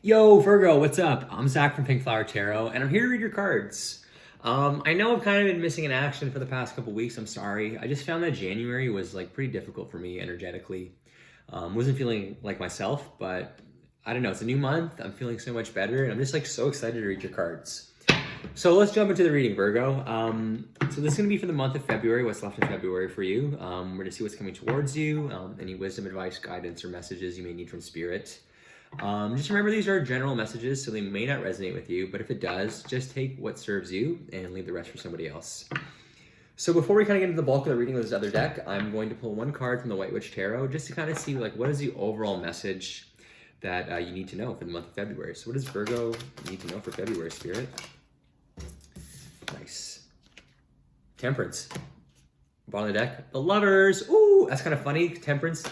Yo, Virgo, what's up? I'm Zach from Pink Flower Tarot, and I'm here to read your cards. I know I've kind of been missing in action for the past couple weeks. I'm sorry. I just found that January was like pretty difficult for me energetically. Wasn't feeling like myself, but I don't know. It's a new month. I'm feeling so much better, and I'm just like so excited to read your cards. So let's jump into the reading, Virgo. So this is going to be for the month of February, what's left in February for you. We're going to see what's coming towards you, any wisdom, advice, guidance, or messages you may need from Spirit. Just remember these are general messages, so they may not resonate with you, but if it does, just take what serves you and leave the rest for somebody else. So before we kind of get into the bulk of the reading with this other deck, I'm going to pull one card from the White Witch Tarot just to kind of see like what is the overall message that you need to know for the month of February. So what does Virgo need to know for February, Spirit? Nice. Temperance. Bottom of the deck, the Lovers. Ooh, that's kind of funny. Temperance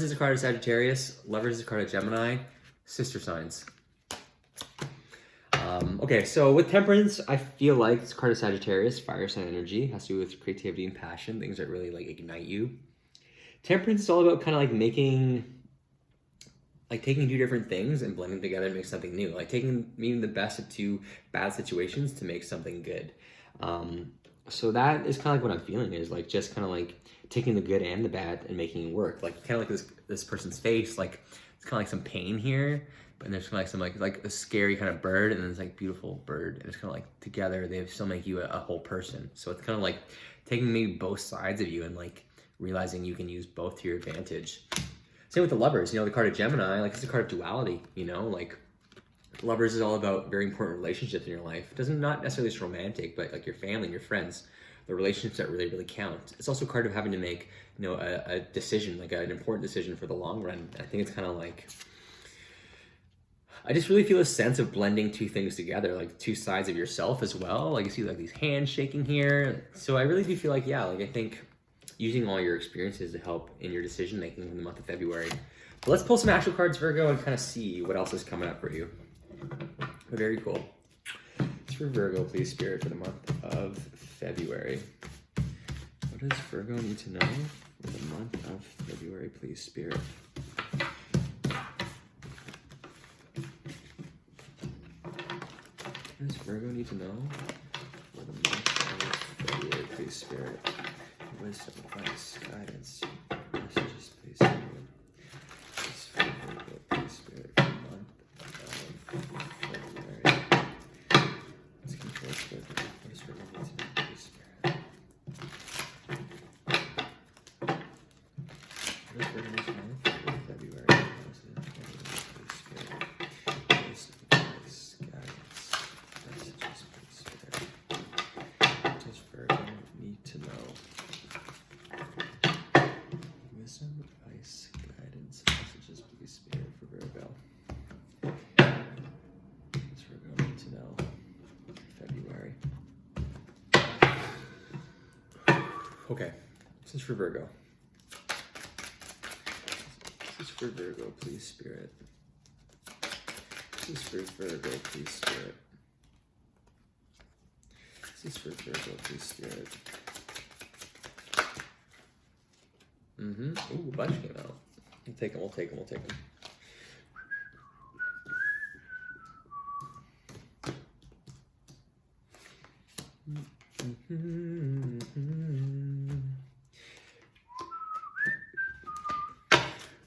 is a card of Sagittarius. Lovers is a card of Gemini. Sister signs. Okay, so with Temperance, I feel like it's a card of Sagittarius, fire sign energy. Has to do with creativity and passion, things that really like ignite you. Temperance is all about kind of like taking two different things and blending together to make something new. Like meeting the best of two bad situations to make something good. So that is kind of like what I'm feeling is like just kind of like taking the good and the bad and making it work. Like kind of like this person's face, like it's kind of like some pain here, but there's kind of like some like a scary kind of bird, and then it's like beautiful bird, and it's kind of like together they still make you a whole person. So it's kind of like taking maybe both sides of you and like realizing you can use both to your advantage. Same with the Lovers, the card of Gemini, like it's a card of duality, like Lovers is all about very important relationships in your life. It doesn't not necessarily just romantic, but like your family, your friends, the relationships that really, really count. It's also a card of having to make, a decision, like an important decision for the long run. I think it's kind of like, I just really feel a sense of blending two things together, like two sides of yourself as well. Like you see like these hands shaking here. So I really do feel like, I think using all your experiences to help in your decision making in the month of February. But let's pull some actual cards, Virgo, and kind of see what else is coming up for you. Very cool. It's for Virgo, please, Spirit, for the month of February. What does Virgo need to know for the month of February, please, Spirit? What does Virgo need to know for the month of February, please, Spirit? Wisdom, advice, guidance, messages, please, Spirit. It's for Virgo, please, Spirit, for the month of February. Let's control Virgo. What does Virgo need to know, please, Spirit? What does Virgo need to know for February? Wisdom, please, Spirit. Wisdom, advice, guidance, messages, please, Spirit. What does Virgo need to know? Wisdom, advice, guidance, messages, please, Spirit, for Virgo. What's Virgo need to know? February. Okay, this is for Virgo. This is for Virgo, please, Spirit. This is for Virgo, please, Spirit. This is for Virgo, please, Spirit. Ooh, a bunch came out. We'll take them, we'll take them, we'll take them.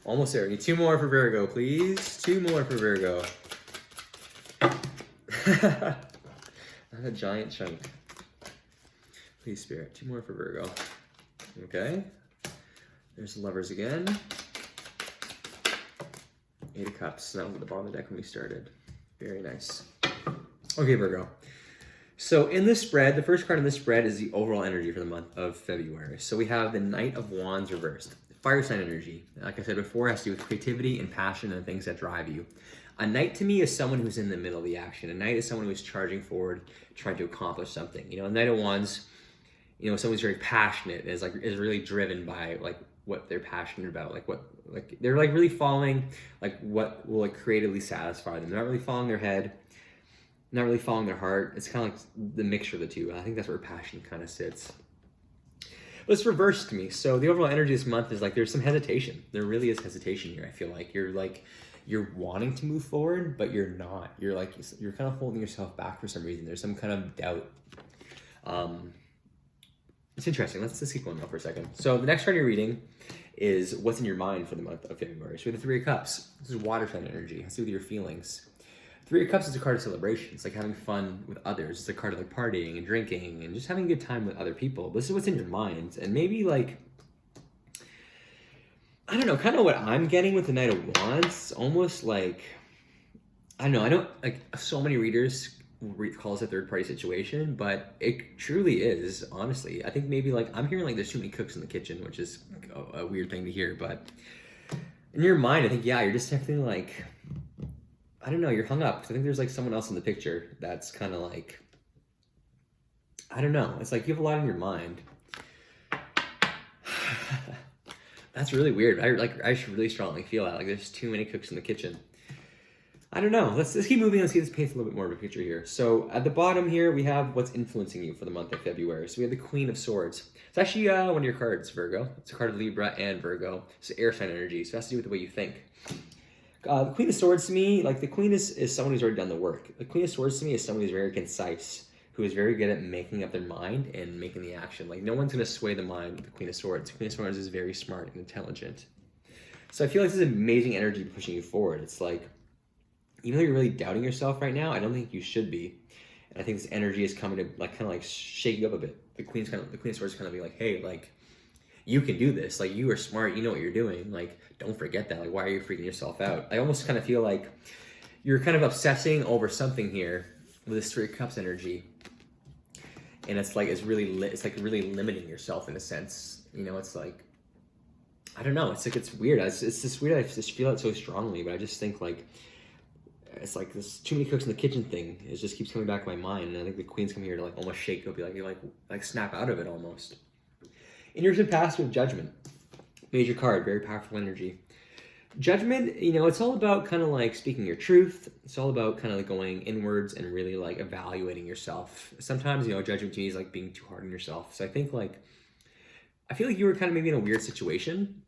Almost there. We need two more for Virgo, please. Two more for Virgo. Not a giant chunk. Please, Spirit. Two more for Virgo. Okay. There's the Lovers again. Eight of Cups. That was at the bottom of the deck when we started. Very nice. Okay, Virgo. So in this spread, the first card in this spread is the overall energy for the month of February. So we have the Knight of Wands reversed. Fire sign energy. Like I said before, has to do with creativity and passion and things that drive you. A knight to me is someone who's in the middle of the action. A knight is someone who's charging forward, trying to accomplish something. A Knight of Wands, someone who's very passionate, is really driven by like what they're passionate about, they're like really following like what will like creatively satisfy them. They're not really following their head, not really following their heart. It's kind of like the mixture of the two. I think that's where passion kind of sits. But it's reversed to me. So the overall energy this month is like there's some hesitation. There really is hesitation here. I feel like you're wanting to move forward, but you're not. You're like, you're kind of holding yourself back for some reason. There's some kind of doubt. It's interesting. Let's keep going now for a second. So the next card you're reading is what's in your mind for the month of February. So we have the Three of Cups. This is water sign energy. It has to do with your feelings. Three of Cups is a card of celebration. It's like having fun with others. It's a card of like partying and drinking and just having a good time with other people. This is what's in your mind. And maybe like, I don't know, kind of what I'm getting with the Knight of Wands, almost like, I don't know, I don't, like, so many readers call this a third-party situation, but it truly is, honestly. I think maybe, like, I'm hearing, like, there's too many cooks in the kitchen, which is a weird thing to hear, but in your mind, I think, yeah, you're just definitely, like, I don't know, you're hung up. I think there's, like, someone else in the picture that's kind of, like, I don't know. It's like you have a lot in your mind. That's really weird. I should really strongly feel that. Like there's too many cooks in the kitchen. I don't know. Let's keep moving. Let's see this paints a little bit more of a picture here. So at the bottom here, we have what's influencing you for the month of February. So we have the Queen of Swords. It's actually one of your cards, Virgo. It's a card of Libra and Virgo. It's air sign energy. So it has to do with the way you think. The Queen of Swords to me, like the Queen is someone who's already done the work. The Queen of Swords to me is someone who's very concise, who is very good at making up their mind and making the action. Like no one's going to sway the mind with the Queen of Swords. The Queen of Swords is very smart and intelligent. So I feel like this is amazing energy pushing you forward. It's like, even though you're really doubting yourself right now, I don't think you should be. And I think this energy is coming to like kind of like shake you up a bit. The Queen of Swords kind of be like, hey, like you can do this. Like you are smart. You know what you're doing. Like don't forget that. Like why are you freaking yourself out? I almost kind of feel like you're kind of obsessing over something here with this Three of Cups energy. And it's like, it's like really limiting yourself in a sense. You know, it's like, I don't know. It's like, it's weird. It's just weird. I just feel it so strongly, but I just think like, it's like this too many cooks in the kitchen thing. It just keeps coming back to my mind. And I think the Queen's coming here to like almost shake you up, be like snap out of it almost. In your past with Judgment, major card, very powerful energy. Judgment, you know, it's all about kind of like speaking your truth. It's all about kind of like going inwards and really like evaluating yourself. Sometimes, you know, judgment to me is like being too hard on yourself. So I think like, I feel like you were kind of maybe in a weird situation,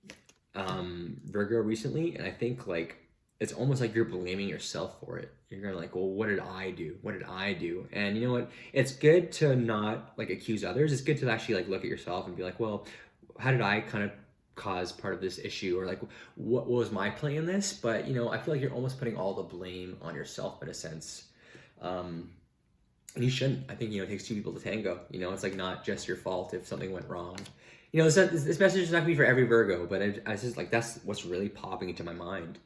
Virgo, recently. And I think like, it's almost like you're blaming yourself for it. You're going like, well, what did I do? What did I do? And you know what? It's good to not like accuse others. It's good to actually like look at yourself and be like, well, how did I kind of cause part of this issue, or like what was my play in this? But you know, I feel like you're almost putting all the blame on yourself in a sense, and you shouldn't. I think, you know, it takes two people to tango. You know, it's like not just your fault if something went wrong. You know, this message is not gonna be for every Virgo, but I just like, that's what's really popping into my mind.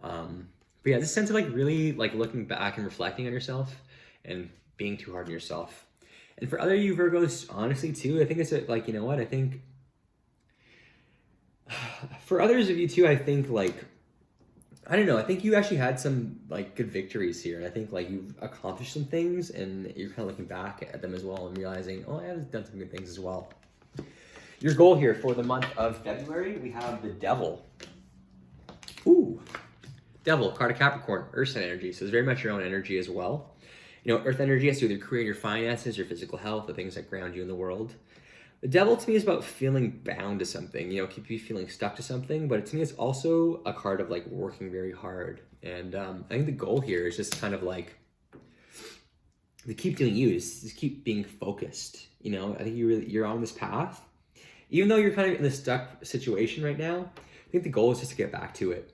But yeah, this sense of like really like looking back and reflecting on yourself and being too hard on yourself. And for other you Virgos, honestly too, I think it's like, you know what, I think for others of you too, I think like, I don't know, I think you actually had some like good victories here. And I think like you've accomplished some things and you're kind of looking back at them as well and realizing, oh, I've done some good things as well. Your goal here for the month of February, we have the Devil. Ooh, Devil, card of Capricorn, Earth sign energy. So it's very much your own energy as well. You know, Earth energy has to do with your career, your finances, your physical health, the things that ground you in the world. The Devil to me is about feeling bound to something, you know, keep you feeling stuck to something, but to me it's also a card of like working very hard. And I think the goal here is just kind of like, to keep doing you, just keep being focused. You know, I think you're on this path. Even though you're kind of in a stuck situation right now, I think the goal is just to get back to it.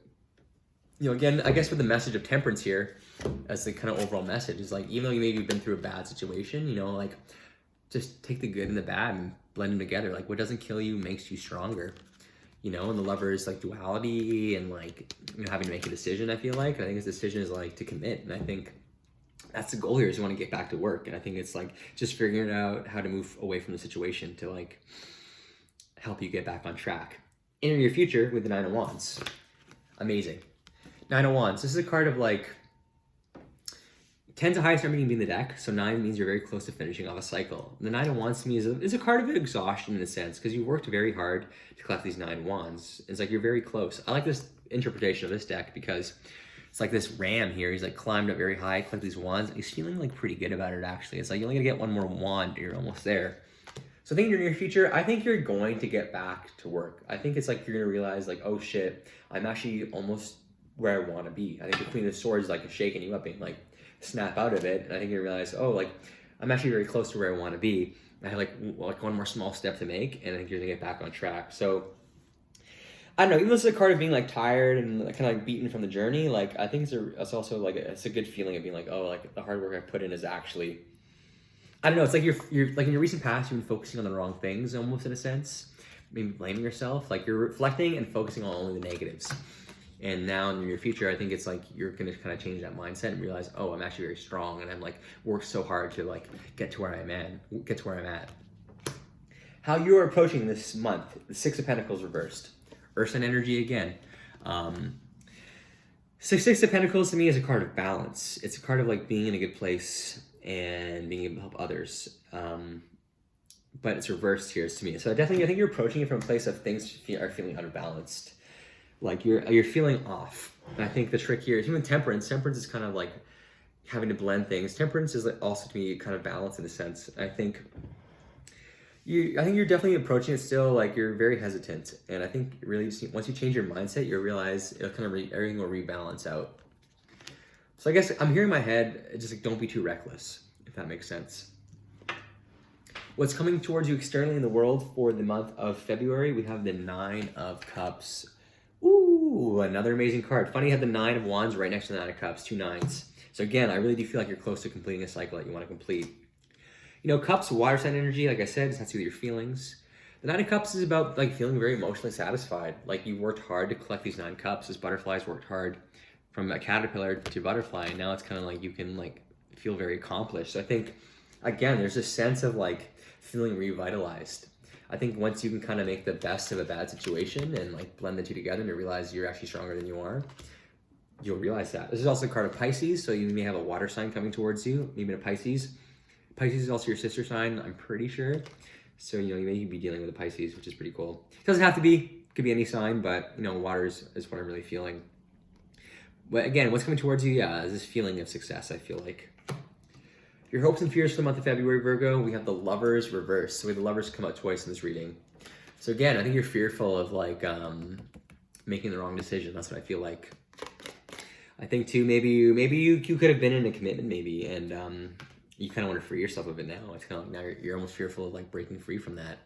You know, again, I guess with the message of temperance here, as the kind of overall message, is like, even though you maybe been through a bad situation, you know, like, just take the good and the bad and blend them together. Like, what doesn't kill you makes you stronger, you know? And the Lover's like duality and like, you know, having to make a decision, I feel like. I think his decision is like to commit. And I think that's the goal here, is you want to get back to work. And I think it's like just figuring out how to move away from the situation to like help you get back on track. In your future with the Nine of Wands. Amazing. Nine of Wands. This is a card of like 10's the highest number you can be in the deck, so 9 means you're very close to finishing off a cycle. The Nine of Wands to me is a card of exhaustion in a sense, because you worked very hard to collect these 9 wands. It's like you're very close. I like this interpretation of this deck because it's like this ram here. He's like climbed up very high, collected these wands, and he's feeling like pretty good about it actually. It's like you only gotta get one more wand, you're almost there. So I think in your near future, I think you're going to get back to work. I think it's like you're gonna realize like, oh shit, I'm actually almost where I want to be. I think the Queen of Swords is like shaking you up, being like, snap out of it. And I think you realize, oh, like, I'm actually very close to where I want to be. I have like one more small step to make, and I think you're gonna get back on track. So I don't know, even though it's a card of being like tired and kind of like beaten from the journey, like I think it's also like it's a good feeling of being like, oh, like the hard work I put in is actually, I don't know, it's like you're like in your recent past you've been focusing on the wrong things almost in a sense, maybe blaming yourself, like you're reflecting and focusing on only the negatives. And now in your future, I think it's like you're gonna kind of change that mindset and realize, oh, I'm actually very strong, and I'm like worked so hard to like get to where I'm at. How you are approaching this month: the Six of Pentacles reversed, Earth and energy again. Six of Pentacles to me is a card of balance. It's a card of like being in a good place and being able to help others. But it's reversed here to me. So I think you're approaching it from a place of things are feeling unbalanced. Like you're feeling off. And I think the trick here is even temperance. Temperance is kind of like having to blend things. Temperance is like also to me kind of balance in a sense. I think you're definitely approaching it still like you're very hesitant. And I think really just, once you change your mindset, you'll realize it'll kind of everything will rebalance out. So I guess I'm hearing in my head, just like don't be too reckless, if that makes sense. What's coming towards you externally in the world for the month of February, we have the Nine of Cups. Ooh, another amazing card. Funny you have the Nine of Wands right next to the Nine of Cups, two nines. So again, I really do feel like you're close to completing a cycle that you want to complete. You know, Cups, water sign energy, like I said, it has to do with your feelings. The Nine of Cups is about like feeling very emotionally satisfied. Like you worked hard to collect these 9 cups. As butterflies worked hard from a caterpillar to butterfly. And now it's kind of like you can like feel very accomplished. So I think, again, there's a sense of like feeling revitalized. I think once you can kind of make the best of a bad situation and like blend the two together and you realize you're actually stronger than you are, you'll realize that. This is also a card of Pisces, so you may have a water sign coming towards you, maybe a Pisces. Pisces is also your sister sign, I'm pretty sure. So, you know, you may be dealing with a Pisces, which is pretty cool. It doesn't have to be, it could be any sign, but, you know, water is what I'm really feeling. But again, what's coming towards you, yeah, is this feeling of success, I feel like. Your hopes and fears for the month of February, Virgo, we have the Lovers reversed. So we have the Lovers come out twice in this reading. So again, I think you're fearful of like making the wrong decision. That's what I feel like. I think too, maybe you could have been in a commitment maybe, and you kind of want to free yourself of it now. It's kind of like now you're almost fearful of like breaking free from that.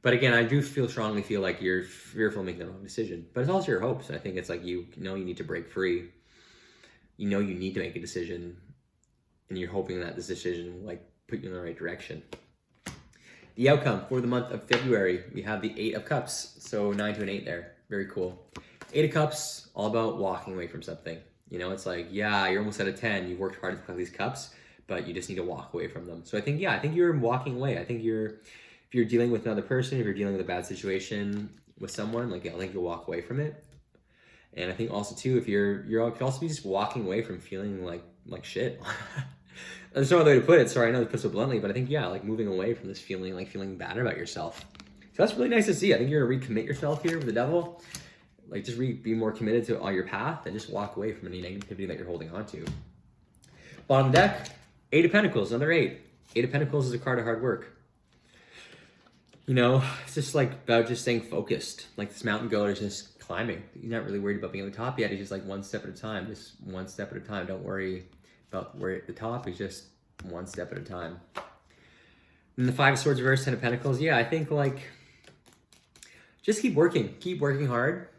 But again, I do strongly feel like you're fearful of making the wrong decision. But it's also your hopes. I think it's like you know you need to break free. You know you need to make a decision. And you're hoping that this decision will like put you in the right direction. The outcome for the month of February, we have the 8 of Cups. So 9 to an 8 there. Very cool. 8 of Cups, all about walking away from something. You know, it's like, yeah, you're almost at a 10. You've worked hard to collect these cups, but you just need to walk away from them. So I think you're walking away. I think if you're dealing with another person, if you're dealing with a bad situation with someone, like I think you'll walk away from it. And I think also too, if you could also be just walking away from feeling like shit. There's no other way to put it. Sorry, I know to put it so bluntly, but I think, yeah, like moving away from this feeling, like feeling bad about yourself. So that's really nice to see. I think you're going to recommit yourself here with the Devil. Like just be more committed to all your path and just walk away from any negativity that you're holding on to. Bottom deck, 8 of Pentacles, another 8. 8 of Pentacles is a card of hard work. You know, it's just like about just staying focused. Like this mountain goat is just climbing. You're not really worried about being at the top yet. It's just like one step at a time. Just one step at a time. Don't worry about where at the top is, just one step at a time. And the 5 of Swords reversed, 10 of Pentacles. Yeah, I think like just keep working hard.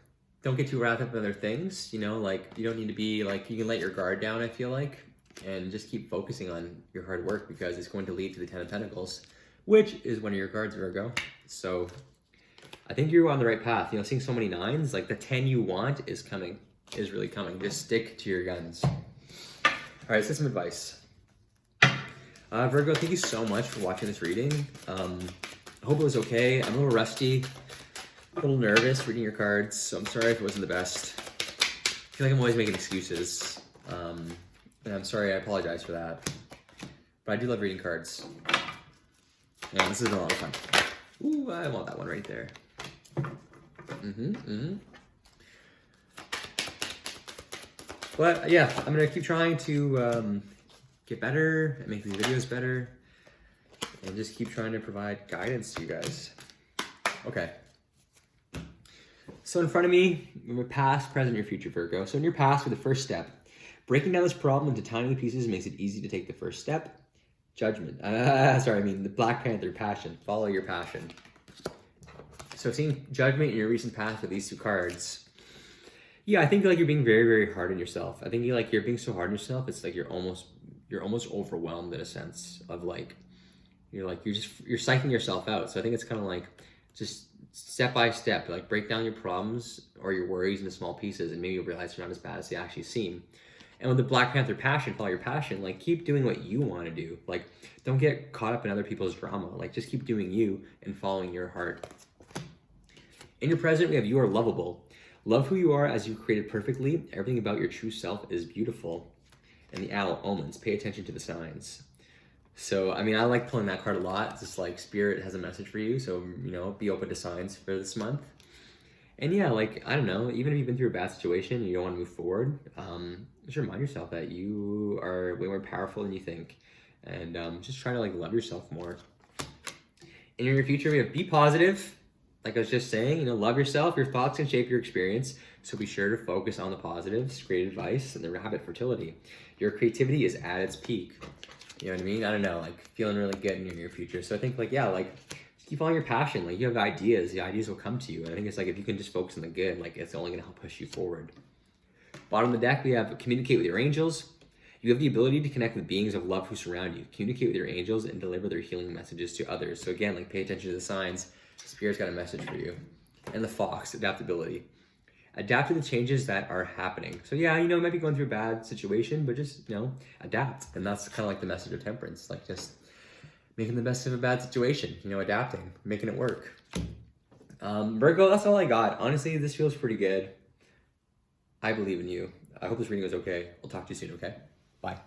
Don't get too wrapped up in other things. You know, like you don't need to be like, you can let your guard down, I feel like, and just keep focusing on your hard work because it's going to lead to the 10 of Pentacles, which is one of your cards, Virgo. So I think you're on the right path. You know, seeing so many 9s, like the 10 you want is really coming. Just stick to your guns. All right, so some advice. Virgo, thank you so much for watching this reading. I hope it was okay. I'm a little rusty, a little nervous reading your cards, so I'm sorry if it wasn't the best. I feel like I'm always making excuses. And I'm sorry, I apologize for that. But I do love reading cards. And this has been a lot of fun. Ooh, I want that one right there. But yeah, I'm gonna keep trying to get better and make these videos better and just keep trying to provide guidance to you guys. Okay. So in front of me, your past, present, your future, Virgo. So in your past, for the first step, breaking down this problem into tiny pieces makes it easy to take the first step. Judgment. The Black Panther, passion. Follow your passion. So seeing judgment in your recent past with these two cards, yeah, I think like you're being very, very hard on yourself. I think you're being so hard on yourself. It's like you're almost overwhelmed in a sense of like, you're psyching yourself out. So I think it's kind of like just step by step, like break down your problems or your worries into small pieces, and maybe you'll realize they're not as bad as they actually seem. And with the Black Panther passion, follow your passion, like keep doing what you want to do. Like don't get caught up in other people's drama. Like just keep doing you and following your heart. In your present, we have you are lovable. Love who you are as you created perfectly. Everything about your true self is beautiful. And the owl, omens, pay attention to the signs. So, I mean, I like pulling that card a lot. It's just like spirit has a message for you. So, be open to signs for this month. And yeah, like, I don't know, even if you've been through a bad situation and you don't want to move forward, just remind yourself that you are way more powerful than you think. And just try to like love yourself more. In your future, we have be positive. Like I was just saying, love yourself. Your thoughts can shape your experience. So be sure to focus on the positives, great advice, and the rabbit fertility. Your creativity is at its peak. You know what I mean? I don't know, like feeling really good in your near future. So I think keep following your passion. Like you have ideas, the ideas will come to you. And I think it's like if you can just focus on the good, like it's only gonna help push you forward. Bottom of the deck, we have communicate with your angels. You have the ability to connect with beings of love who surround you. Communicate with your angels and deliver their healing messages to others. So again, like pay attention to the signs. Spirit's got a message for you. And the fox, adaptability. Adapt to the changes that are happening. So yeah, you might be going through a bad situation, but just, adapt. And that's kind of like the message of temperance, like just making the best of a bad situation, adapting, making it work. Virgo, that's all I got. Honestly, this feels pretty good. I believe in you. I hope this reading was okay. I'll talk to you soon, okay? Bye.